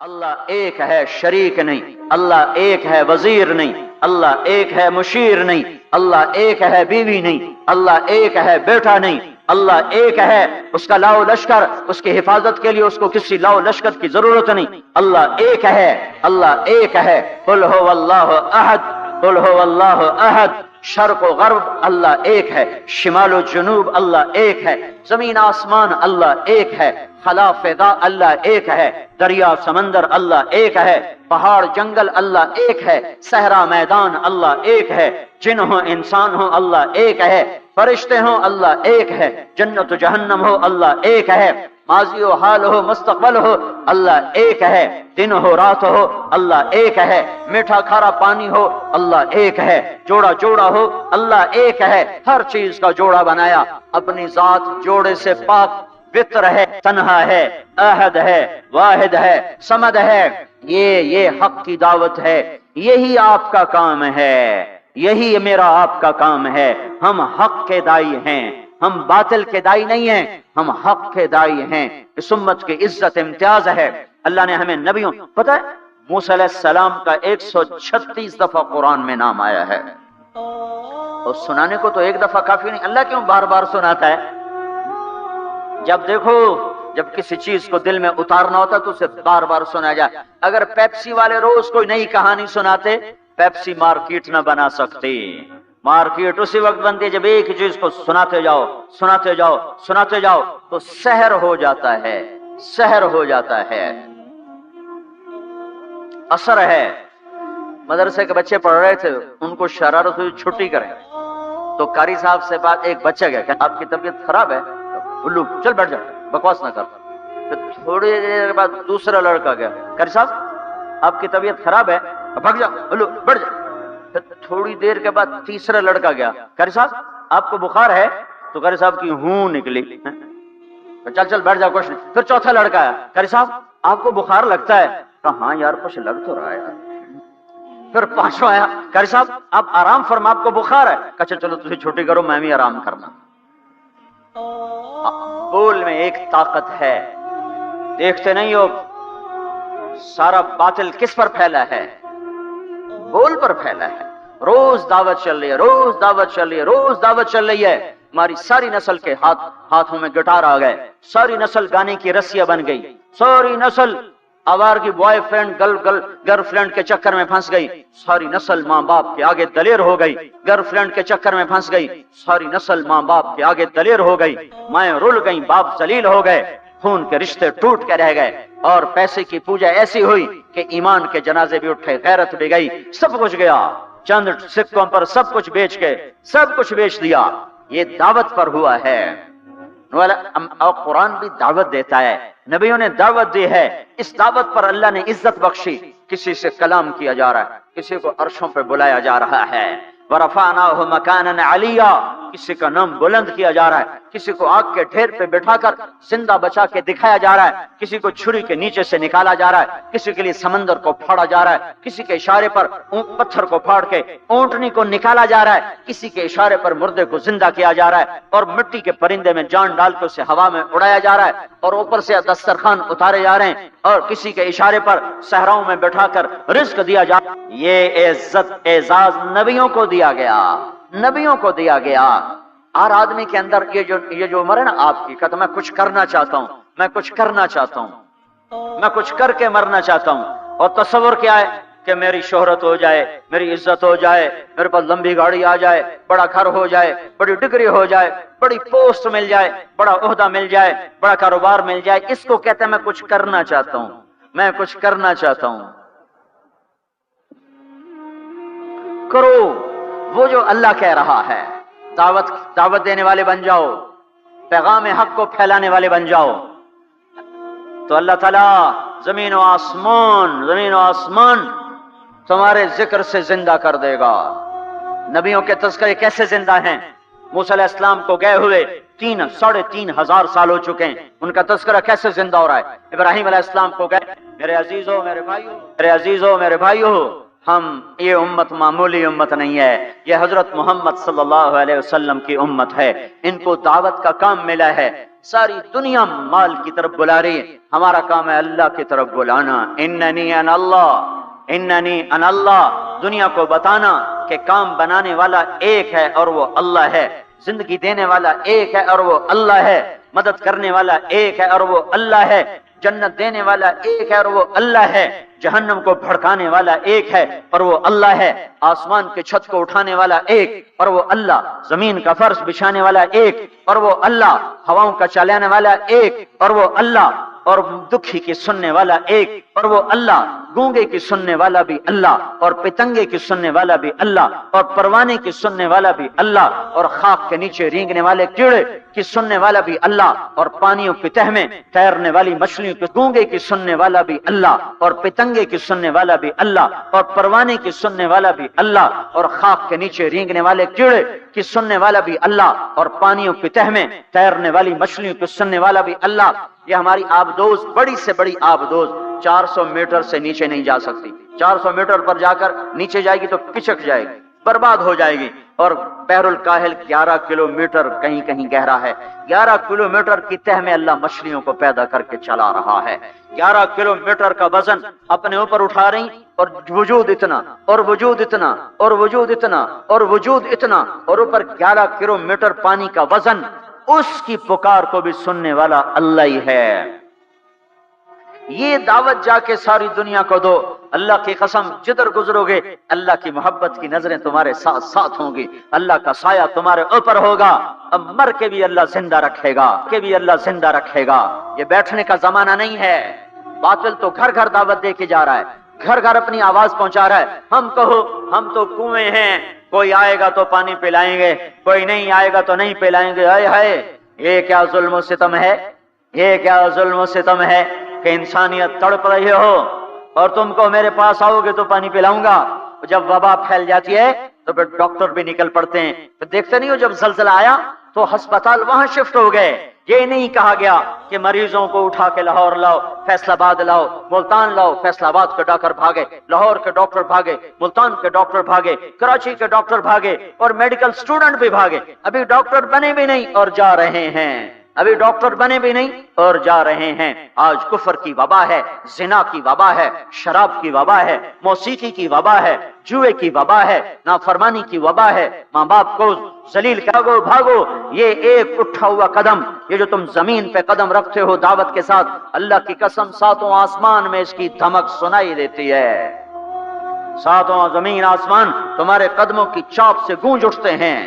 اللہ ایک ہے، شریک نہیں، اللہ ایک ہے، وزیر نہیں، اللہ ایک ہے، مشیر نہیں، اللہ ایک ہے، بیوی نہیں، اللہ ایک ہے، بیٹا نہیں، اللہ ایک ہے، اس کا لاؤ لشکر، اس کی حفاظت کے لیے اس کو کسی لاؤ لشکر کی ضرورت نہیں، اللہ ایک ہے، اللہ ایک ہے۔ قل هو اللہ احد، قل هو اللہ احد، شرق و غرب اللہ ایک ہے، شمال و جنوب اللہ ایک ہے، زمین آسمان اللہ ایک ہے، خلا فضا اللہ ایک ہے، دریا سمندر اللہ ایک ہے، پہاڑ جنگل اللہ ایک ہے، صحرا میدان اللہ ایک ہے، جن ہو انسان ہو اللہ ایک ہے، فرشتے ہوں اللہ ایک ہے، جنت و جہنم ہو اللہ ایک ہے، ماضی و حال ہو مستقبل ہو اللہ ایک ہے، دن ہو رات ہو اللہ ایک ہے، میٹھا کھارا پانی ہو اللہ ایک ہے، جوڑا جوڑا ہو اللہ ایک ہے، ہر چیز کا جوڑا بنایا، اپنی ذات جوڑے سے پاک، وطر ہے، تنہا ہے، احد ہے، واحد ہے، صمد ہے۔ یہ حق کی دعوت ہے، یہی آپ کا کام ہے، یہی میرا آپ کا کام ہے۔ ہم حق کے دائی ہیں، ہم باطل کے دائی نہیں ہیں، ہم حق کے دائی ہیں۔ اس امت کی عزت امتیاز ہے، اللہ نے ہمیں نبیوں، پتہ ہے موسیٰ علیہ السلام کا 136 دفعہ قرآن میں نام آیا ہے، اور سنانے کو تو ایک دفعہ کافی نہیں، اللہ کیوں بار بار سناتا ہے؟ جب دیکھو، جب کسی چیز کو دل میں اتارنا ہوتا تو اسے بار بار سنا جائے۔ اگر پیپسی والے روز کوئی نئی کہانی سناتے، پیپسی مارکیٹ نہ بنا سکتی۔ مارکیٹ اسی وقت بنتی ہے جب ایک ہی چیز کو سناتے جاؤ، سناتے جاؤ، سناتے جاؤ، تو سحر ہو جاتا ہے، سحر ہو جاتا ہے، اثر ہے۔ مدرسے کے بچے پڑھ رہے تھے، ان کو شرارت ہوئی چھٹی کریں، تو قاری صاحب سے بات، ایک بچہ گیا کہ آپ کی طبیعت خراب ہے، الو چل بیٹھ جا، بکواس نہ کر۔ پھر تھوڑی دیر بعد دوسرا لڑکا گیا، قاری صاحب آپ کی طبیعت خراب ہے، بھگ جا، الو بیٹھ جا۔ پھر تھوڑی دیر کے بعد تیسرا لڑکا گیا، قاری صاحب آپ کو بخار ہے؟ تو قاری صاحب کی ہوں نکلی، چل چل بیٹھ جا، کچھ نہیں۔ پھر چوتھا لڑکا آیا، قاری صاحب آپ کو بخار لگتا ہے؟ کہا ہاں یار کچھ لگ تو رہا ہے یار۔ پھر پانچواں آیا، قاری صاحب آپ آرام فرما، آپ کو بخار ہے؟ کہا چلو تجھے چھٹی کرو، میں بھی آرام کرنا۔ بول میں ایک طاقت ہے، دیکھتے نہیں ہو سارا باطل کس پر پھیلا ہے؟ بول پر پھیلا ہے۔ روز دعوت چل رہی ہے، روز دعوت چل رہی ہے، روز دعوت چل رہی ہے۔ ہماری ساری نسل کے ہاتھوں میں گٹار آ گئے، ساری نسل گانے کی رسیاں بن گئی، ساری نسل آوارگی بوائے فرینڈ گرل فرینڈ کے چکر میں پھنس گئی، ساری نسل ماں باپ کے آگے دلیر ہو گئی، گرل فرینڈ کے چکر میں پھنس گئی، ساری نسل ماں باپ کے آگے دلیر ہو گئی، مائیں رول گئیں، باپ ذلیل ہو گئے، خون کے رشتے ٹوٹ کے رہ گئے، اور پیسے کی پوجا ایسی ہوئی کہ ایمان کے جنازے بھی اٹھے، غیرت بھی گئی، سب کچھ گیا، چند سکوں پر سب کچھ بیچ کے سب کچھ بیچ دیا۔ یہ دعوت پر ہوا ہے، اور قرآن بھی دعوت دیتا ہے، نبیوں نے دعوت دی ہے، اس دعوت پر اللہ نے عزت بخشی۔ کسی سے کلام کیا جا رہا ہے، کسی کو عرشوں پہ بلایا جا رہا ہے، وَرَفَعْنَاهُ مَكَانًا عَلِيًّا، کسی کا نام بلند کیا جا رہا ہے، کسی کو آگ کے ڈھیر پہ بٹھا کر زندہ بچا کے دکھایا جا رہا ہے، کسی کو چھری کے نیچے سے نکالا جا رہا ہے، کسی کے لیے سمندر کو پھاڑا جا رہا ہے، کسی کے اشارے پر پتھر کو پھاڑ کے اونٹنی کو نکالا جا رہا ہے، کسی کے اشارے پر مردے کو زندہ کیا جا رہا ہے، اور مٹی کے پرندے میں جان ڈال کے اسے ہوا میں اڑایا جا رہا ہے، اور اوپر سے دسترخوان اتارے جا رہے ہیں، اور کسی کے اشارے پر صحراؤں میں بٹھا کر رزق دیا جا رہا ہے۔ یہ عزت اعزاز نبیوں کو دیا گیا، نبیوں کو دیا گیا۔ ہر آدمی کے اندر یہ جو عمر ہے نا آپ کی، کہتا میں کچھ کرنا چاہتا ہوں، میں کچھ کرنا چاہتا ہوں، میں کچھ کر کے مرنا چاہتا ہوں۔ اور تصور کیا ہے کہ میری شہرت ہو جائے، میری عزت ہو جائے، میرے پاس لمبی گاڑی آ جائے، بڑا گھر ہو جائے، بڑی ڈگری ہو جائے، بڑی پوسٹ مل جائے، بڑا عہدہ مل جائے، بڑا کاروبار مل جائے، اس کو کہتے ہیں میں کچھ کرنا چاہتا ہوں، میں کچھ کرنا چاہتا ہوں۔ کرو وہ جو اللہ کہہ رہا ہے، دعوت دینے والے بن جاؤ، پیغام حق کو پھیلانے والے بن جاؤ، تو اللہ تعالیٰ زمین و آسمان تمہارے ذکر سے زندہ کر دے گا۔ نبیوں کے تذکرے کیسے زندہ ہیں؟ موسیٰ علیہ السلام کو گئے ہوئے 3,500 سال ہو چکے ہیں، ان کا تذکرہ کیسے زندہ ہو رہا ہے؟ ابراہیم علیہ السلام کو گئے، میرے عزیزو میرے بھائیو، ہم یہ امت معمولی امت نہیں ہے، یہ حضرت محمد صلی اللہ علیہ وسلم کی امت ہے، ان کو دعوت کا کام ملا ہے، सारी दुनिया माल की तरफ बुला रही है, हमारा काम है अल्लाह की तरफ बुलाना। इन्ननी अन अल्लाह, इन्ननी अन अल्लाह, दुनिया को बताना कि काम बनाने वाला एक है और वो अल्लाह है, जिंदगी देने वाला एक है और वो अल्लाह है, मदद करने वाला एक है और वो अल्लाह है, जन्नत देने वाला एक है और वो अल्लाह है, जहन्नम को भड़काने वाला एक है और वो अल्लाह है, आसमान के छत को उठाने वाला एक और वो अल्लाह, जमीन का फर्श बिछाने वाला एक और वो अल्लाह, हवाओं का चलाने वाला एक और वो अल्लाह, और दुखी की सुनने वाला एक और वो अल्लाह, गूंगे की सुनने वाला भी अल्लाह, और पितंगे की सुनने वाला भी अल्लाह, और परवाने की सुनने वाला भी अल्लाह, और खाक के नीचे रेंगने वाले कीड़े की सुनने वाला भी अल्लाह, और पानियों की तह में तैरने वाली मछलियों के गूंगे की सुनने वाला भी अल्लाह, और पितंगे की सुनने वाला भी अल्लाह, और परवाने की सुनने वाला भी अल्लाह, और खाक के नीचे रेंगने वाले कीड़े की सुनने वाला भी अल्लाह, और पानियों की तह में तैरने वाली मछलियों की सुनने वाला भी अल्लाह। ये हमारी आबदोज, बड़ी से बड़ी आबदोज 400 मीटर से नीचे नहीं जा सकती। 400 मीटर पर जाकर नीचे जाएगी तो पिचक जाएगी, बर्बाद हो जाएगी। और बहरुल काहिल 11 किलोमीटर कहीं कहीं गहरा है। 11 किलोमीटर की तह में अल्लाह मछलियों को पैदा करके चला रहा है। 11 किलोमीटर का वजन अपने ऊपर उठा रही, और वजूद इतना और वजूद इतना और वजूद इतना और वजूद इतना, और ऊपर 11 किलोमीटर पानी का वजन। उसकी पुकार को भी सुनने वाला अल्लाह ही है। ये दावत जाके सारी दुनिया को दो। अल्लाह की कसम, जिधर गुजरोगे अल्लाह की मोहब्बत की नजरें तुम्हारे साथ साथ होंगी, अल्लाह का साया तुम्हारे ऊपर होगा। अब मर के भी अल्लाह जिंदा रखेगा, के भी अल्लाह जिंदा रखेगा। ये बैठने का जमाना नहीं है। बातिल तो घर घर दावत दे के जा रहा है, घर घर अपनी आवाज पहुंचा रहा है। हम कहो हम तो कुएं हैं, कोई आएगा तो पानी पिलाएंगे, कोई नहीं आएगा तो नहीं पिलाएंगे। हाय हाय, ये क्या जुल्म सितम है, ये क्या जुल्म सितम है कि इंसानियत तड़प रही हो और तुमको मेरे पास आओगे तो पानी पिलाऊंगा। जब वबा फैल जाती है तो फिर डॉक्टर भी निकल पड़ते हैं। तो देखते नहीं हो, जब जलजला आया तो अस्पताल वहां शिफ्ट हो गए। ये नहीं कहा गया कि मरीजों को उठा के लाहौर लाओ, फैसलाबाद लाओ, मुल्तान लाओ। फैसलाबाद के डॉक्टर भागे, लाहौर के डॉक्टर भागे, मुल्तान के डॉक्टर भागे, कराची के डॉक्टर भागे, और मेडिकल स्टूडेंट भी भागे। अभी डॉक्टर बने भी नहीं और जा रहे हैं, अभी डॉक्टर बने भी नहीं और जा रहे हैं। आज कुफर की वबा है, जिना की वबा है, शराब की वबा है, मौसीकी की वबा है, जुए की वबा है, नाफरमानी की वबा है। माँ बाप को जलील करो, भागो। ये एक उठा हुआ कदम, ये जो तुम जमीन पे कदम रखते हो दावत के साथ, अल्लाह की कसम सातों आसमान में इसकी धमक सुनाई देती है। सातों जमीन आसमान तुम्हारे कदमों की चाप से गूंज उठते हैं।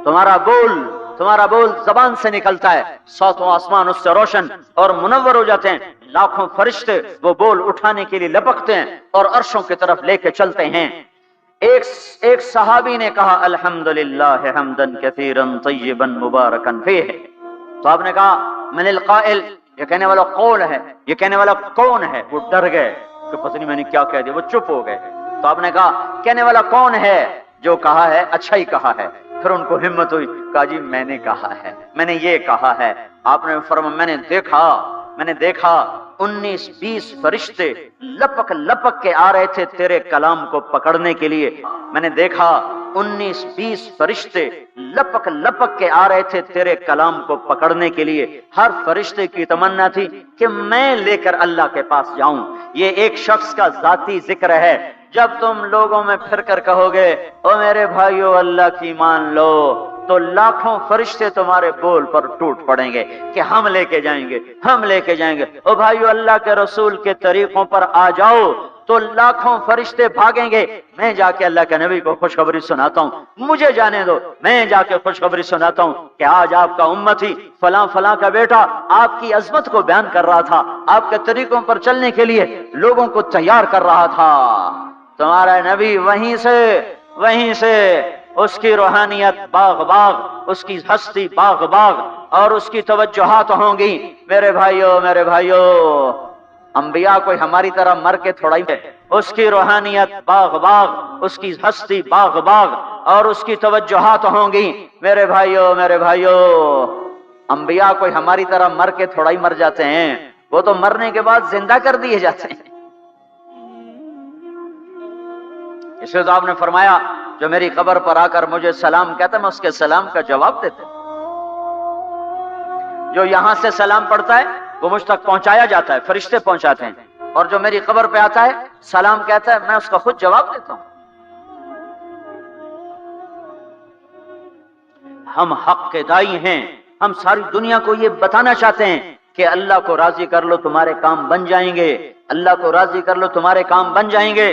तुम्हारा बोल जबान से निकलता है, सातों आसमान उससे रोशन और मुनव्वर हो जाते हैं। लाखों फरिश्ते वो बोल उठाने के लिए लपकते हैं और अर्शों की तरफ लेके चलते हैं। एक सहाबी ने कहा, अल्हम्दुलिल्लाह हम्दन कसीरन तय्यबन मुबारकन फीह। तो आपने कहा, मनिल काइल, ये कहने वाला कौन है, ये कहने वाला कौन है? वो डर गए कि पता नहीं मैंने क्या कह दिया, वो चुप हो गए। तो आपने कहा, कहने वाला कौन है? जो कहा है अच्छा ही कहा है। फिर उनको हिम्मत हुई, कहा जी मैंने कहा है, मैंने ये कहा है। आपने फरमाया, मैंने देखा 19-20 फरिश्ते लपक लपक के आ रहे थे तेरे कलाम को पकड़ने के लिए। मैंने देखा 19-20 फरिश्ते लपक लपक के आ रहे थे तेरे कलाम को पकड़ने के लिए। हर फरिश्ते की तमन्ना थी कि मैं लेकर अल्लाह के पास जाऊं। ये एक शख्स का जाती जिक्र है। जब तुम लोगों में फिर कर कहोगे, ओ मेरे भाइयों अल्लाह की मान लो, तो लाखों फरिश्ते तुम्हारे बोल पर टूट पड़ेंगे कि हम लेके जाएंगे, हम लेके जाएंगे। ओ भाइयों अल्लाह के रसूल के तरीकों पर आ जाओ, तो लाखों फरिश्ते भागेंगे। मैं जाके अल्लाह के नबी को खुशखबरी सुनाता हूँ, मुझे जाने दो, मैं जाके खुशखबरी सुनाता हूँ कि आज आपका उम्मती फलां फलां का बेटा आपकी अजमत को बयान कर रहा था, आपके तरीकों पर चलने के लिए लोगों को तैयार कर रहा था। तुम्हारा नबी वहीं से उसकी रूहानियत बाग बाग, उसकी हस्ती बाग बाग, और उसकी तवज्जुहात होंगी। मेरे भाइयों अंबिया कोई हमारी तरह मर के थोड़ा ही है। उसकी रूहानियत बाग बाग, उसकी हस्ती बाग बाग, और उसकी तवज्जुहात होंगी। मेरे भाइयों अंबिया कोई हमारी तरह मर के थोड़ा ही मर जाते हैं, वो तो मरने के बाद जिंदा कर दिए जाते हैं। इसलिए तो आपने फरमाया, जो मेरी कब्र पर आकर मुझे सलाम कहता, मैं उसके सलाम का जवाब देता। جو یہاں سے سلام پڑھتا ہے وہ مجھ تک پہنچایا جاتا ہے، فرشتے پہنچاتے ہیں، اور جو میری قبر پہ آتا ہے سلام کہتا ہے، میں اس کا خود جواب دیتا ہوں۔ ہم حق کے دائی ہیں، ہم ساری دنیا کو یہ بتانا چاہتے ہیں کہ اللہ کو راضی کر لو تمہارے کام بن جائیں گے، اللہ کو راضی کر لو تمہارے کام بن جائیں گے۔